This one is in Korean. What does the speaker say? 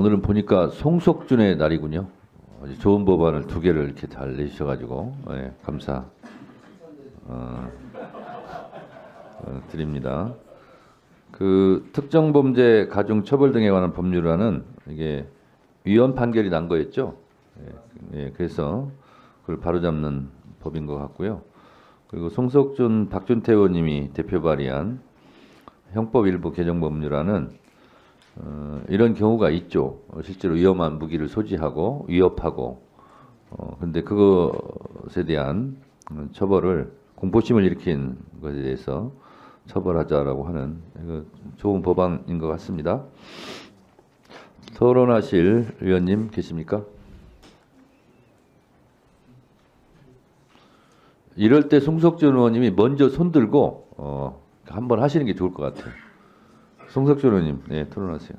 오늘은 보니까 송석준의 날이군요. 아주 좋은 법안을 두 개를 이렇게 잘 내주셔가지고 감사 드립니다. 그 특정범죄 가중처벌 등에 관한 법률안은 이게 위헌 판결이 난 거였죠. 그래서 그걸 바로잡는 법인 것 같고요. 그리고 송석준, 박준태 의원님이 대표 발의한 형법 일부 개정 법률안은 이런 경우가 있죠. 실제로 위험한 무기를 소지하고 위협하고 근데 그것에 대한 처벌을 공포심을 일으킨 것에 대해서 처벌하자라고 하는 좋은 법안인 것 같습니다. 토론하실 의원님 계십니까? 이럴 때 송석준 의원님이 먼저 손 들고 한번 하시는 게 좋을 것 같아요. 송석준 의원님, 네, 토론하세요.